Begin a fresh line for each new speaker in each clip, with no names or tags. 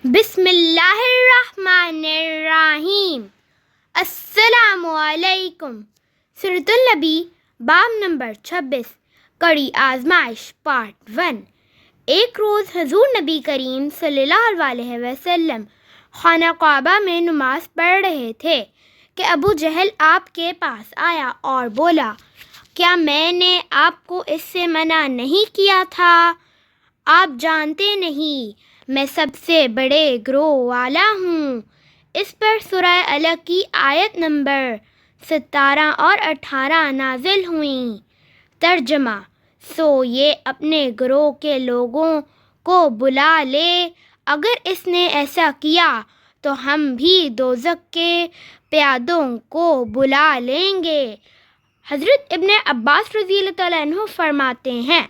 بسم اللہ الرحمن الرحیم۔ السلام علیکم۔ سورۃ النبی باب نمبر 26 کڑی آزمائش پارٹ 1۔ ایک روز حضور نبی کریم صلی اللہ علیہ وسلم خانہ کعبہ میں نماز پڑھ رہے تھے کہ ابو جہل آپ کے پاس آیا اور بولا، کیا میں نے آپ کو اس سے منع نہیں کیا تھا؟ آپ جانتے نہیں میں سب سے بڑے گروہ والا ہوں۔ اس پر سورہ الگ کی آیت نمبر 17 اور 18 نازل ہوئیں۔ ترجمہ: سو یہ اپنے گروہ کے لوگوں کو بلا لے، اگر اس نے ایسا کیا تو ہم بھی دوزخ کے پیادوں کو بلا لیں گے۔ حضرت ابن عباس رضی اللہ تعالیٰ عنہ فرماتے ہیں،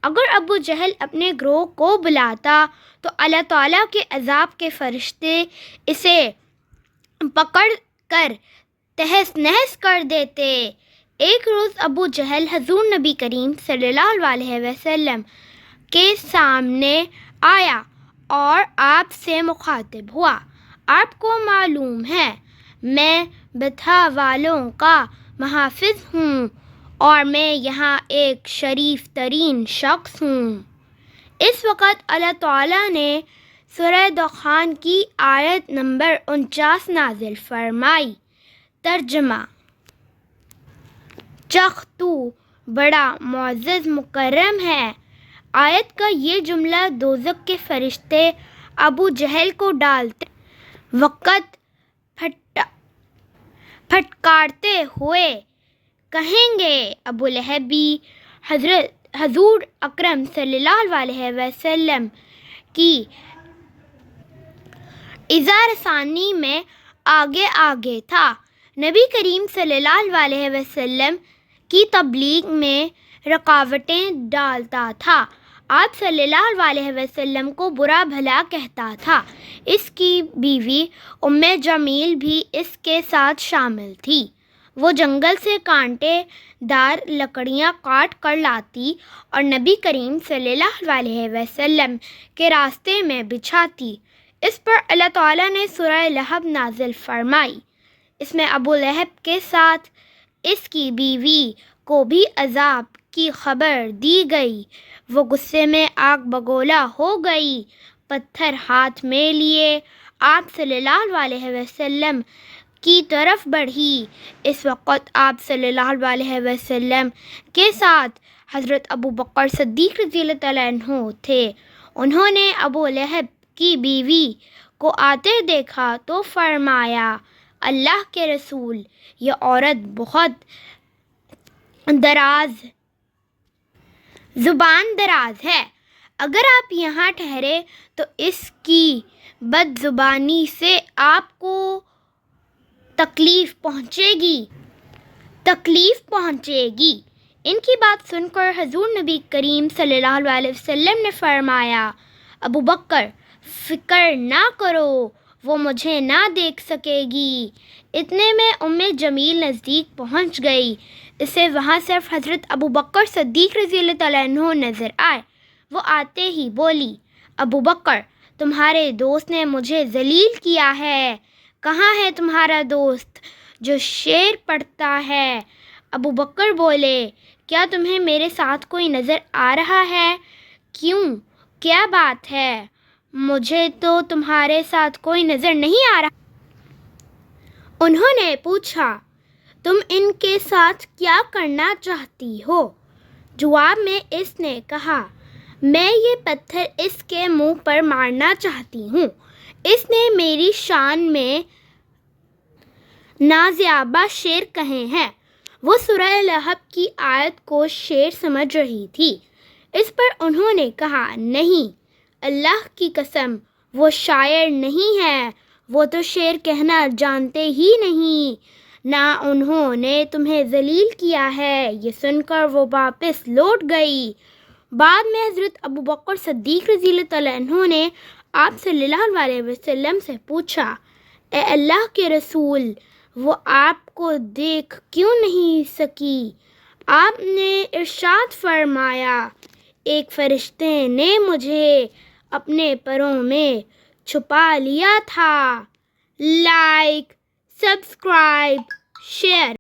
اگر ابو جہل اپنے گروہ کو بلاتا تو اللہ تعالیٰ کے عذاب کے فرشتے اسے پکڑ کر تہس نہس کر دیتے۔ ایک روز ابو جہل حضور نبی کریم صلی اللہ علیہ وسلم کے سامنے آیا اور آپ سے مخاطب ہوا۔ آپ کو معلوم ہے میں بطحہ والوں کا محافظ ہوں اور میں یہاں ایک شریف ترین شخص ہوں۔ اس وقت اللہ تعالیٰ نے سورہ دخان کی آیت نمبر 49 نازل فرمائی۔ ترجمہ: چخ تو بڑا معزز مکرم ہے۔ آیت کا یہ جملہ دوزخ کے فرشتے ابو جہل کو ڈالتے وقت پھٹکارتے ہوئے کہیں گے، ابو لہب بھی حضور اکرم صلی اللہ علیہ وسلم کی اذا رسانی میں آگے آگے تھا۔ نبی کریم صلی اللہ علیہ وسلم کی تبلیغ میں رکاوٹیں ڈالتا تھا۔ آپ صلی اللہ علیہ وسلم کو برا بھلا کہتا تھا۔ اس کی بیوی ام جمیل بھی اس کے ساتھ شامل تھی۔ وہ جنگل سے کانٹے دار لکڑیاں کاٹ کر لاتی اور نبی کریم صلی اللہ علیہ وسلم کے راستے میں بچھاتی۔ اس پر اللہ تعالیٰ نے سورہ لہب نازل فرمائی۔ اس میں ابو لہب کے ساتھ اس کی بیوی کو بھی عذاب کی خبر دی گئی۔ وہ غصے میں آگ بگولا ہو گئی، پتھر ہاتھ میں لیے آپ صلی اللہ علیہ وسلم کی طرف بڑھی۔ اس وقت آپ صلی اللہ علیہ وسلم کے ساتھ حضرت ابو بکر صدیق رضی اللہ تعالیٰ عنہ تھے۔ انہوں نے ابو لہب کی بیوی کو آتے دیکھا تو فرمایا، اللہ کے رسول، یہ عورت بہت زبان دراز ہے۔ اگر آپ یہاں ٹھہرے تو اس کی بد زبانی سے آپ کو تکلیف پہنچے گی۔ ان کی بات سن کر حضور نبی کریم صلی اللہ علیہ وسلم نے فرمایا، ابو بکر فکر نہ کرو، وہ مجھے نہ دیکھ سکے گی۔ اتنے میں ام جمیل نزدیک پہنچ گئی۔ اسے وہاں صرف حضرت ابو بکر صدیق رضی اللہ تعالیٰ عنہ نظر آئے۔ وہ آتے ہی بولی، ابو بکر، تمہارے دوست نے مجھے ذلیل کیا ہے۔ کہاں ہے تمہارا دوست جو شعر پڑھتا ہے؟ ابو بکر بولے، کیا تمہیں میرے ساتھ کوئی نظر آ رہا ہے؟ کیوں، کیا بات ہے؟ مجھے تو تمہارے ساتھ کوئی نظر نہیں آ رہا۔ انہوں نے پوچھا، تم ان کے ساتھ کیا کرنا چاہتی ہو؟ جواب میں اس نے کہا، میں یہ پتھر اس کے منہ پر مارنا چاہتی ہوں۔ اس نے میری شان میں نازیبا شعر کہے ہیں۔ وہ سورہ لہب کی آیت کو شعر سمجھ رہی تھی۔ اس پر انہوں نے کہا، نہیں، اللہ کی قسم، وہ شاعر نہیں ہے، وہ تو شعر کہنا جانتے ہی نہیں، نہ انہوں نے تمہیں ذلیل کیا ہے۔ یہ سن کر وہ واپس لوٹ گئی۔ بعد میں حضرت ابو بکر صدیق رضی اللہ تعالیٰ عنہ نے آپ صلی اللہ علیہ وسلم سے پوچھا، اے اللہ کے رسول، وہ آپ کو دیکھ کیوں نہیں سکی؟ آپ نے ارشاد فرمایا، ایک فرشتے نے مجھے اپنے پروں میں چھپا لیا تھا. Like, subscribe, share.